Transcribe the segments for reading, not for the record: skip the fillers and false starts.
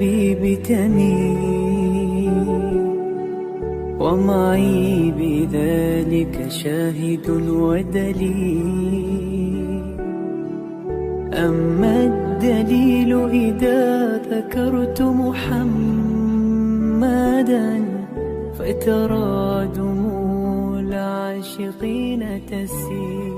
الحبيب تميل ومعي بذلك شاهد ودليل. أما الدليل إذا ذكرت محمدا فترى دموع العاشقين تسيل.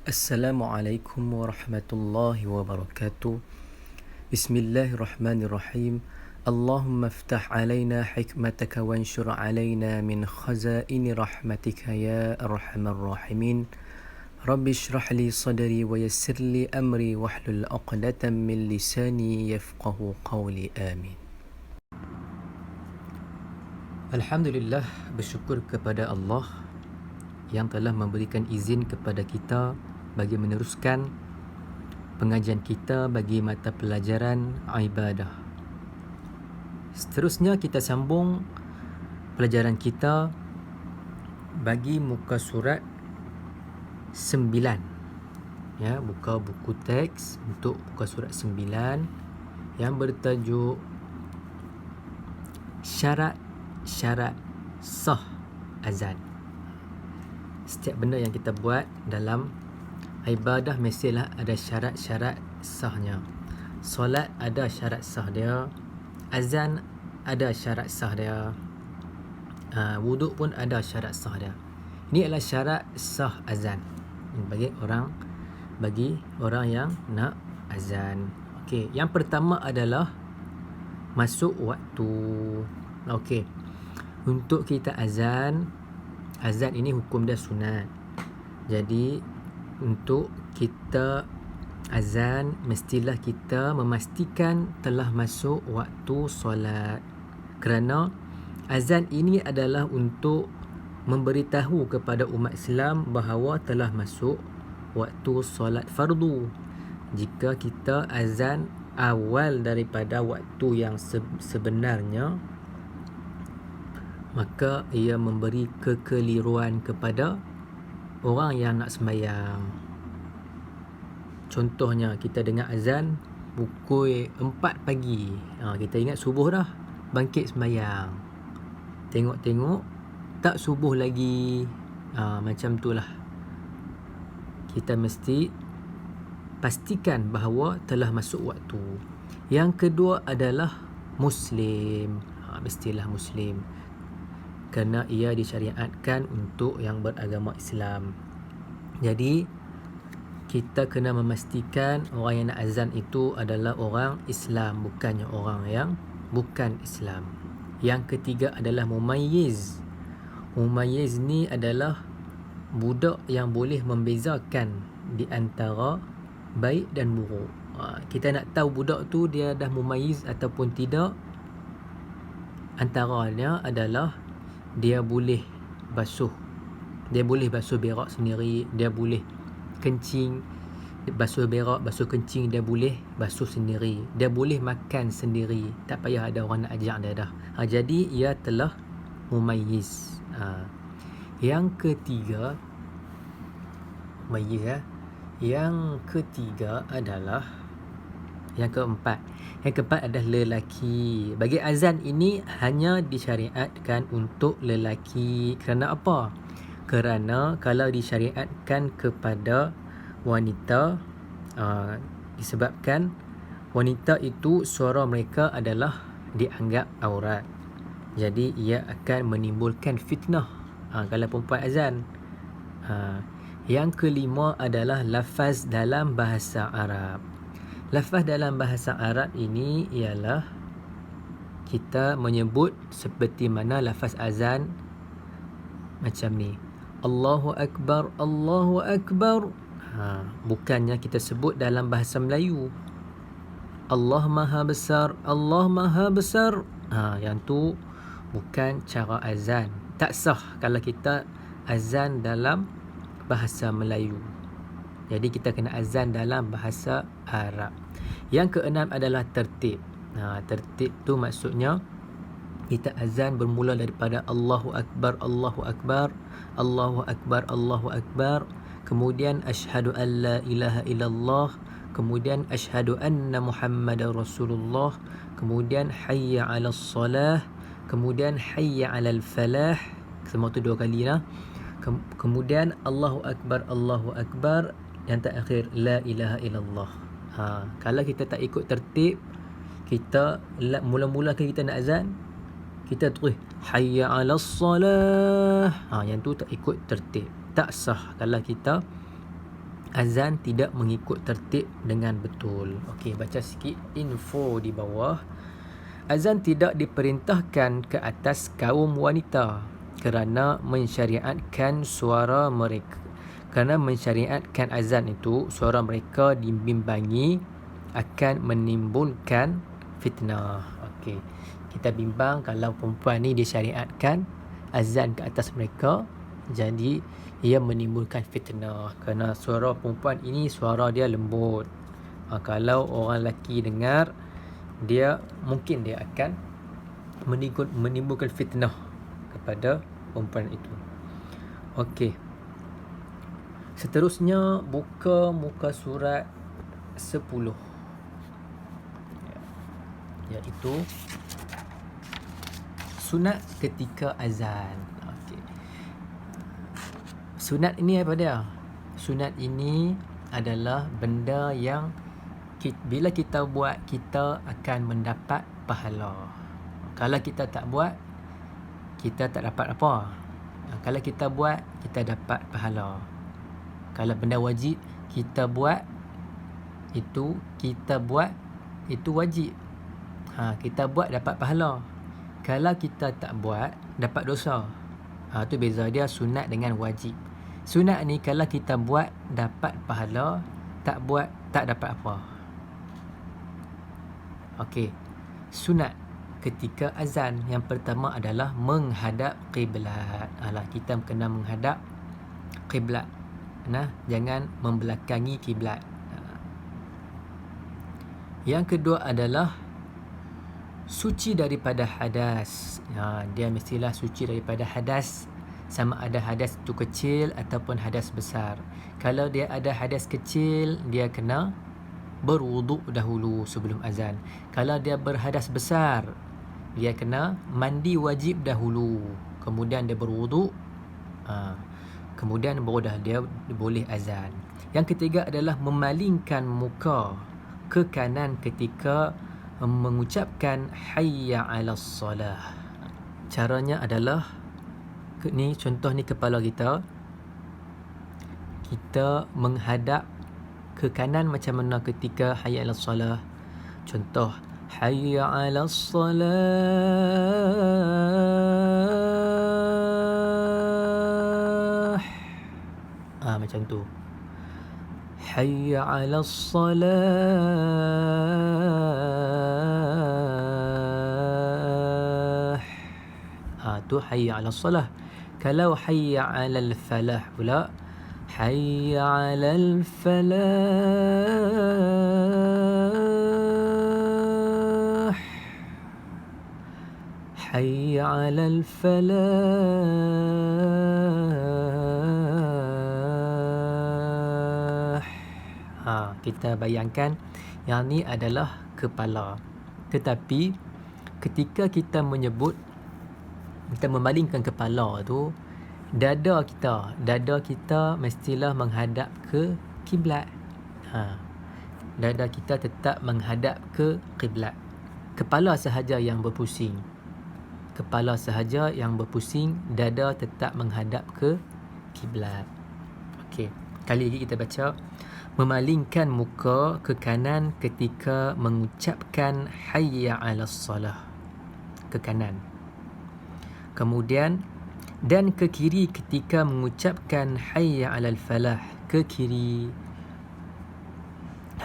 Assalamualaikum warahmatullahi wabarakatuh. Bismillahirrahmanirrahim. Allahumma aftah alaina hikmataka wanshur alaina min khazaini rahmatika ya arhamar rahimin. Rabbi shrah li sadri wa yassir li amri wahlul 'uqdatam min lisani yafqahu qawli. Amin. Alhamdulillah, bersyukur kepada Allah yang telah memberikan izin kepada kita bagi meneruskan pengajian kita bagi mata pelajaran ibadah. Seterusnya kita sambung pelajaran kita bagi muka surat 9. Ya, buka buku teks untuk muka surat 9 yang bertajuk syarat-syarat sah azan. Setiap benda yang kita buat dalam ibadah mestilah ada syarat-syarat sahnya. Solat ada syarat sah dia, azan ada syarat sah dia, wuduk pun ada syarat sah dia. Ini adalah syarat sah azan bagi orang yang nak azan. Okey, yang pertama adalah masuk waktu. Okey, untuk kita azan ini hukum dia sunat. Jadi untuk kita azan mestilah kita memastikan telah masuk waktu solat. Kerana azan ini adalah untuk memberitahu kepada umat Islam bahawa telah masuk waktu solat fardu. Jika kita azan awal daripada waktu yang sebenarnya, maka ia memberi kekeliruan kepada orang yang nak sembahyang. Contohnya, kita dengar azan pukul 4 pagi. Kita ingat subuh dah, bangkit sembahyang. Tengok-tengok tak subuh lagi. Macam itulah. Kita mesti pastikan bahawa telah masuk waktu. Yang kedua adalah Muslim. Mestilah Muslim, kerana ia disyariatkan untuk yang beragama Islam. Jadi kita kena memastikan orang yang nak azan itu adalah orang Islam, bukannya orang yang bukan Islam. Yang ketiga adalah mumayyiz. Mumayyiz ni adalah budak yang boleh membezakan di antara baik dan buruk. Kita nak tahu budak tu dia dah mumayyiz ataupun tidak, antaranya adalah dia boleh basuh berak sendiri, dia boleh kencing, basuh berak, basuh kencing dia boleh basuh sendiri, dia boleh makan sendiri, tak payah ada orang nak ajak dia dah. Jadi ia telah mumayyiz. Yang ketiga mumayyiz. Yang ketiga adalah yang keempat adalah lelaki. Bagi azan ini hanya disyariatkan untuk lelaki. Kerana apa? Kerana kalau disyariatkan kepada wanita, disebabkan wanita itu suara mereka adalah dianggap aurat. Jadi ia akan menimbulkan fitnah kalau perempuan azan. Yang kelima adalah lafaz dalam bahasa Arab. Lafaz dalam bahasa Arab ini ialah kita menyebut seperti mana lafaz azan macam ni. Allahu Akbar, Allahu Akbar. Bukannya kita sebut dalam bahasa Melayu. Allah Maha Besar, Allah Maha Besar. Yang tu bukan cara azan. Tak sah kalau kita azan dalam bahasa Melayu. Jadi kita kena azan dalam bahasa Arab. Yang keenam adalah tertib. Tertib tu maksudnya kita azan bermula daripada Allahu Akbar, Allahu Akbar, Allahu Akbar, Allahu Akbar. kemudian asyhadu an la ilaha illallah, kemudian asyhadu anna Muhammadar Rasulullah, kemudian hayya 'alas salah, kemudian hayya 'alal falah. Semua tu 2 kali lah. Kemudian Allahu Akbar, yang terakhir la ilaha illallah. Kalau kita tak ikut tertib, kita mula-mula kita nak azan, kita terus hayya 'alas salah. Yang tu tak ikut tertib, tak sah kalau kita azan tidak mengikut tertib dengan betul. Okey, baca sikit info di bawah. Azan tidak diperintahkan ke atas kaum wanita kerana mensyariatkan suara mereka. Kerana mensyariatkan azan itu, suara mereka dibimbangi akan menimbulkan fitnah. Okey, kita bimbang kalau perempuan ni disyariatkan azan ke atas mereka, jadi ia menimbulkan fitnah. Kerana suara perempuan ini suara dia lembut. Kalau orang lelaki dengar, dia mungkin dia akan menimbulkan fitnah kepada perempuan itu. Okey. Seterusnya buka muka surat 10, iaitu sunat ketika azan. Okey. Sunat ini apa dia? Sunat ini adalah benda yang bila kita buat, kita akan mendapat pahala. Kalau kita tak buat, kita tak dapat apa. Kalau kita buat, kita dapat pahala. Kalau benda wajib kita buat, itu wajib. Kita buat dapat pahala. Kalau kita tak buat, dapat dosa. Tu beza dia sunat dengan wajib. Sunat ni kalau kita buat dapat pahala, tak buat tak dapat apa. Okey. Sunat ketika azan yang pertama adalah menghadap kiblat. Kita kena menghadap kiblat. Jangan membelakangi kiblat. Yang kedua adalah suci daripada hadas. Dia mestilah suci daripada hadas, sama ada hadas itu kecil ataupun hadas besar. Kalau dia ada hadas kecil, dia kena berwuduk dahulu sebelum azan. Kalau dia berhadas besar, dia kena mandi wajib dahulu, kemudian dia berwuduk, kemudian baru dah dia boleh azan. Yang ketiga adalah memalingkan muka ke kanan ketika mengucapkan hayya 'alas salah. Caranya adalah ni, contoh ni kepala kita menghadap ke kanan macam mana ketika hayya 'alas salah. Contoh hayya 'alas salah. Macam tu. Hayya 'alas salah. Tu hayya 'alas salah. Kalau hayya 'alal falah pula, hayya 'alal falah. Hayya 'alal falah. Kita bayangkan yang ni adalah kepala. Tetapi ketika kita menyebut, kita memalingkan kepala tu, dada kita mestilah menghadap ke kiblat. Dada kita tetap menghadap ke kiblat. Kepala sahaja yang berpusing. Dada tetap menghadap ke kiblat. Okey, kali lagi kita baca. Memalingkan muka ke kanan ketika mengucapkan hayya 'alas salah, ke kanan. Kemudian dan ke kiri ketika mengucapkan hayya 'alal falah, ke kiri.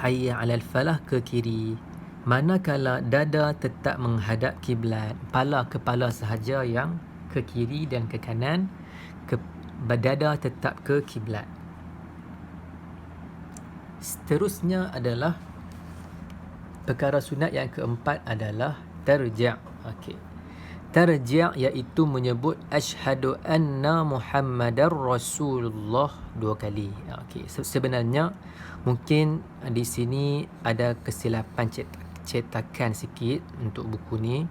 Hayya 'alal falah ke kiri. Manakala dada tetap menghadap kiblat, kepala sahaja yang ke kiri dan ke kanan, dada tetap ke kiblat. Seterusnya adalah perkara sunat yang keempat adalah tarja'. Okey. Tarji' iaitu menyebut asyhadu anna Muhammadar Rasulullah 2 kali. Okey, sebenarnya mungkin di sini ada kesilapan cetakan sikit untuk buku ni.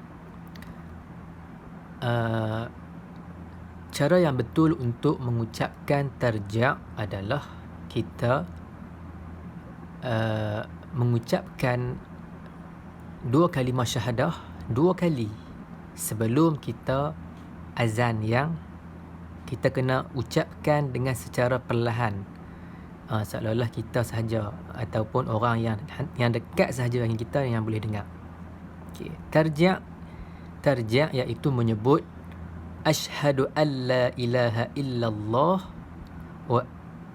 Cara yang betul untuk mengucapkan tarji' adalah kita mengucapkan 2 kalimah syahadah 2 kali sebelum kita azan, yang kita kena ucapkan dengan secara perlahan, seolah-olah kita sahaja ataupun orang yang dekat sahaja dengan kita yang boleh dengar. Okay. Tarji' iaitu menyebut asyhadu an la ilaha illallah,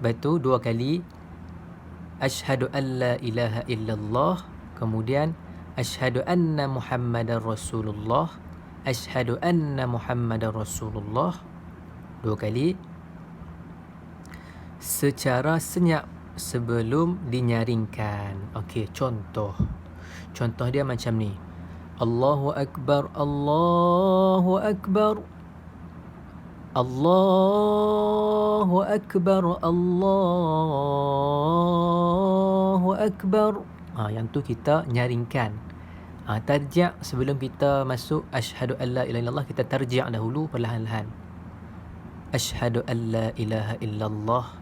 betul 2 kali asyhadu an la ilaha illallah, kemudian asyhadu anna Muhammadar Rasulullah, asyhadu anna Muhammadar Rasulullah 2 kali secara senyap sebelum dinyaringkan. Okey, contoh dia macam ni. Allahu Akbar, Allahu Akbar, Allahu Akbar, Allahu Akbar. Yang tu kita nyaringkan. Tarji' sebelum kita masuk asyhadu an la ilaha illallah, kita tarji' dahulu perlahan-lahan. Asyhadu an la ilaha illallah,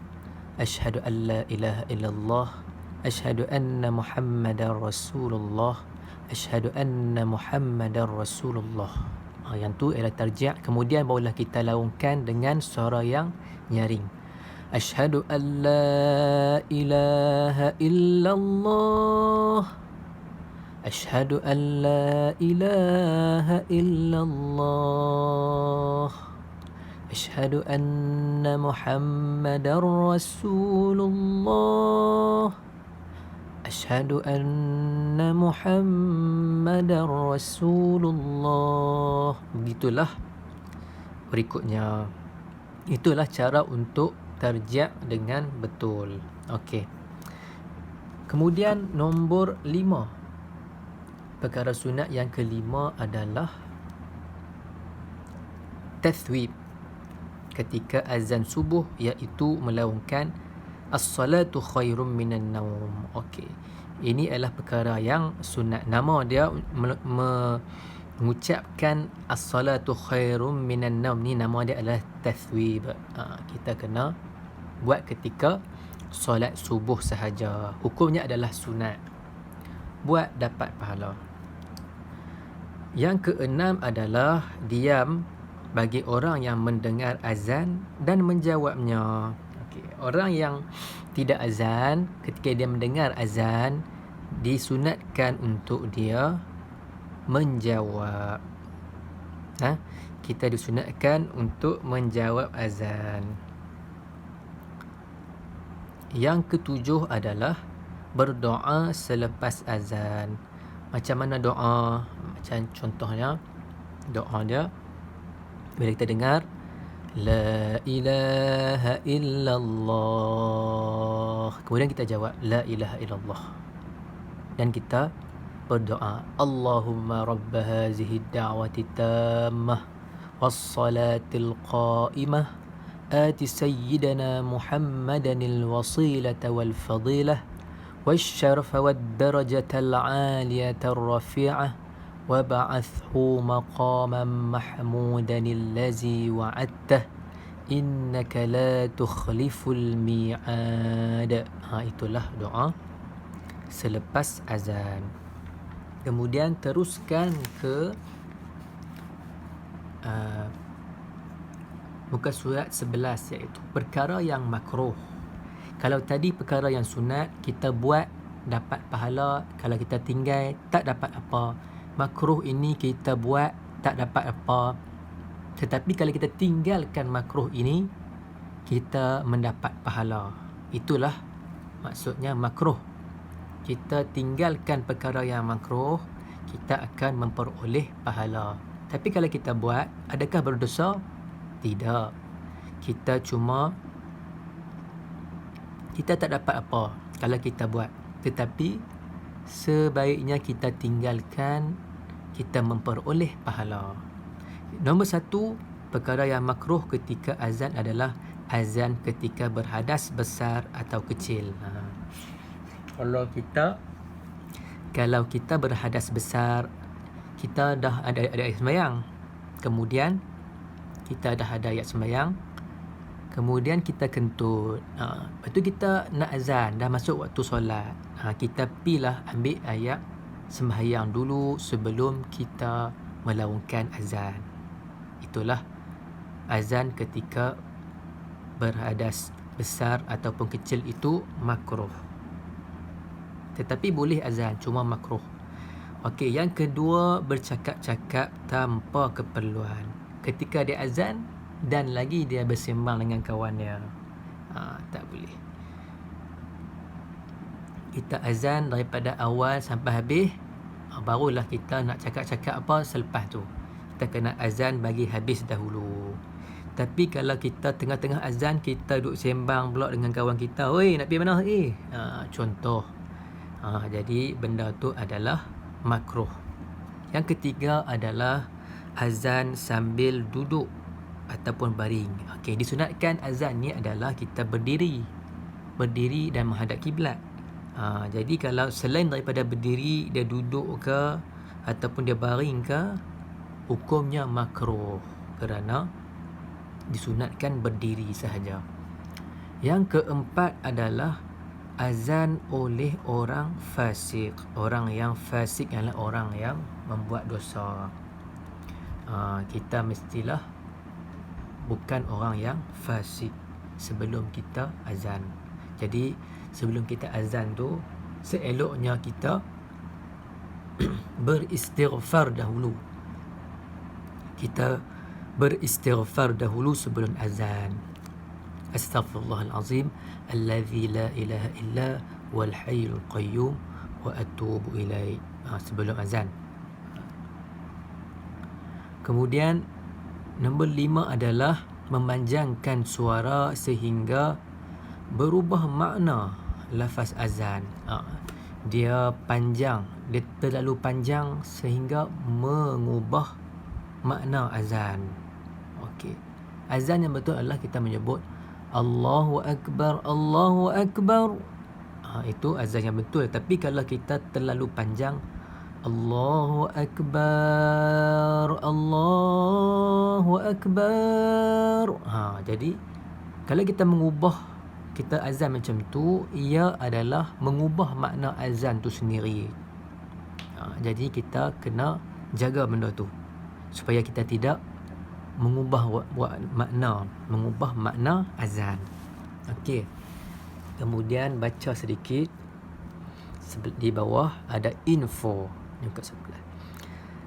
asyhadu an la ilaha illallah, asyhadu anna Muhammadar Rasulullah, asyhadu anna Muhammadar Rasulullah. Yang tu ialah tarji'. Kemudian barulah kita laungkan dengan suara yang nyaring. Asyhadu an la ilaha illallah, asyhadu an la ilaha illallah, asyhadu anna Muhammadar Rasulullah, asyhadu anna Muhammadar Rasulullah. Begitulah berikutnya. Itulah cara untuk tarji' dengan betul. Okey. Kemudian nombor 5. Perkara sunat yang kelima adalah tathwib ketika azan subuh, iaitu melaungkan as-salatu khairum minan naum. Okey. Ini adalah perkara yang sunat. Nama dia mengucapkan as-salatu khairum minan naum ni, nama dia adalah tathwib. Kita kena buat ketika solat subuh sahaja. Hukumnya adalah sunat. Buat dapat pahala. Yang keenam adalah diam bagi orang yang mendengar azan dan menjawabnya. Okay. Orang yang tidak azan, ketika dia mendengar azan, disunatkan untuk dia menjawab. Kita disunatkan untuk menjawab azan. Yang ketujuh adalah berdoa selepas azan. Macam mana doa? Macam contohnya, doa dia bila kita dengar la ilaha illallah, kemudian kita jawab la ilaha illallah, dan kita berdoa Allahumma rabb hazihi ad-da'wati tammah was-salatil qa'imah آت سيدنا محمدا الوصيلة والفضيلة والشرف والدرجة العالية الرفيعة وابعثه مقاما محمودا الذي وعدته إنك لا تخلف الميعاد. Itulah doa selepas azan. Kemudian teruskan ke muka surat 11, iaitu perkara yang makruh. Kalau tadi perkara yang sunat, kita buat dapat pahala. Kalau kita tinggal, tak dapat apa. Makruh ini kita buat, tak dapat apa. Tetapi kalau kita tinggalkan makruh ini, kita mendapat pahala. Itulah maksudnya makruh. Kita tinggalkan perkara yang makruh, kita akan memperoleh pahala. Tapi kalau kita buat, adakah berdosa? Tidak. Kita tak dapat apa kalau kita buat. Tetapi sebaiknya kita tinggalkan, kita memperoleh pahala. Nombor 1, perkara yang makruh ketika azan adalah azan ketika berhadas besar atau kecil. Kalau kita berhadas besar, kita dah ada ayat sembahyang. Kemudian kita dah ada ayat sembahyang. Kemudian kita kentut. Lepas tu kita nak azan, dah masuk waktu solat. Kita pilah ambil ayat sembahyang dulu sebelum kita melaungkan azan. Itulah azan ketika berhadas besar ataupun kecil itu makruh. Tetapi boleh azan, cuma makruh. Okey, yang kedua, bercakap-cakap tanpa keperluan. Ketika dia azan dan lagi dia bersembang dengan kawan dia. Tak boleh. Kita azan daripada awal sampai habis, barulah kita nak cakap-cakap apa selepas tu. Kita kena azan bagi habis dahulu. Tapi kalau kita tengah-tengah azan, kita duduk sembang pula dengan kawan kita, "Oi, nak pergi mana?" Contoh. Jadi benda tu adalah makruh. Yang ketiga adalah azan sambil duduk ataupun baring. Okey, disunatkan azan ni adalah kita berdiri dan menghadap kiblat. Jadi kalau selain daripada berdiri, dia duduk ke ataupun dia baring ke, hukumnya makruh kerana disunatkan berdiri sahaja. Yang keempat adalah azan oleh orang fasik. Orang yang fasik adalah orang yang membuat dosa. Kita mestilah bukan orang yang fasik sebelum kita azan. Jadi sebelum kita azan tu, seeloknya kita beristighfar dahulu. Kita beristighfar dahulu sebelum azan. Astaghfirullahalazim allazi la ilaha illa wal hayyul qayyum wa atubu ilaih. Sebelum azan. Kemudian nombor 5 adalah memanjangkan suara sehingga berubah makna lafaz azan. Dia panjang, dia terlalu panjang sehingga mengubah makna azan. Okey. Azan yang betul adalah kita menyebut Allahu Akbar, Allahu Akbar. Itu azan yang betul. Tapi kalau kita terlalu panjang, Allahu Akbar, Allahu Akbar. Jadi kalau kita mengubah, kita azan macam tu, ia adalah mengubah makna azan tu sendiri. Jadi kita kena jaga benda tu supaya kita tidak mengubah makna azan. Okey. Kemudian baca sedikit di bawah ada info yang kat sebelah.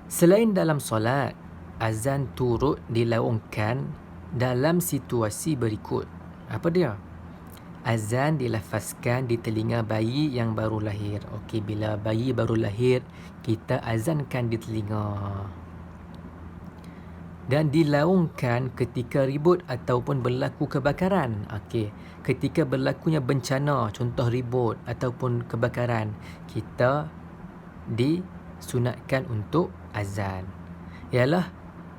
Selain dalam solat, azan turut dilaungkan dalam situasi berikut. Apa dia? Azan dilafazkan di telinga bayi yang baru lahir. Okey, bila bayi baru lahir, kita azankan di telinga. Dan dilaungkan ketika ribut ataupun berlaku kebakaran. Okey, ketika berlakunya bencana, contoh ribut ataupun kebakaran, kita disunatkan untuk azan. Ialah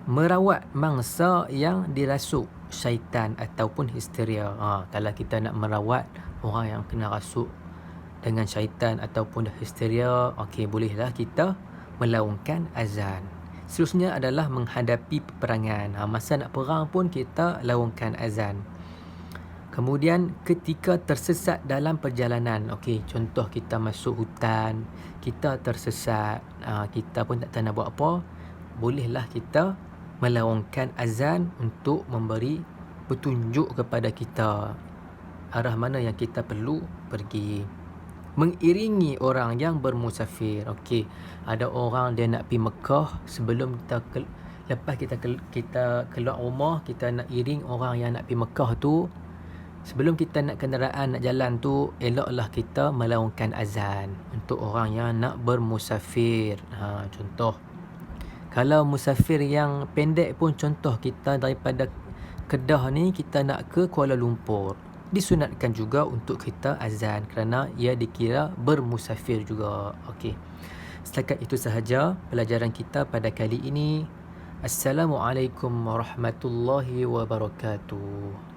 merawat mangsa yang dirasuk syaitan ataupun histeria. Kalau kita nak merawat orang yang kena rasuk dengan syaitan ataupun histeria, okey, bolehlah kita melaungkan azan. Seterusnya adalah menghadapi peperangan. Masa nak perang pun kita laungkan azan. Kemudian ketika tersesat dalam perjalanan. Okey, contoh kita masuk hutan, kita tersesat, kita pun tak tahu nak buat apa, bolehlah kita melaungkan azan untuk memberi petunjuk kepada kita arah mana yang kita perlu pergi. Mengiringi orang yang bermusafir. Okey, ada orang dia nak pergi Mekah, sebelum lepas kita keluar rumah, kita nak iring orang yang nak pergi Mekah tu. Sebelum kita nak kenderaan, nak jalan tu, eloklah kita melaungkan azan untuk orang yang nak bermusafir. Contoh, kalau musafir yang pendek pun, contoh kita daripada Kedah ni kita nak ke Kuala Lumpur, disunatkan juga untuk kita azan kerana ia dikira bermusafir juga. Okey. Setakat itu sahaja pelajaran kita pada kali ini. Assalamualaikum warahmatullahi wabarakatuh.